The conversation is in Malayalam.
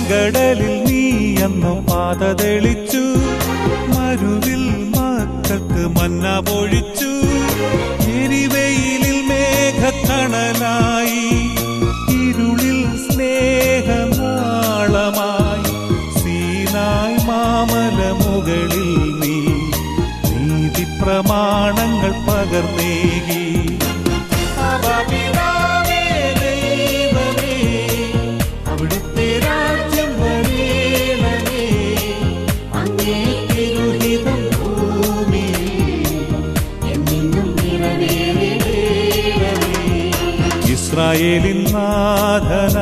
ചെങ്കടലിൽ നീ അന്നു പാത തെളിച്ചു, മരുവിൽ മക്കൾക്ക് മന്ന പൊഴിച്ചു. എരിവെയിലിൽ മേഘക്കണലായി, ഇരുളിൽ സ്നേഹനാളമായി. സീനായ് മാമല മുകളിൽ നീ നീതി പ്രമാണങ്ങൾ പകർന്നേകി. അവിടുത്തെ രാജ്യം വരേണമേ, അങ്ങേ തിരുഹിതം ഭൂമിയിൽ എന്നും നിറവേറണമേ. ഇസ്രായേലിൻ നാഥന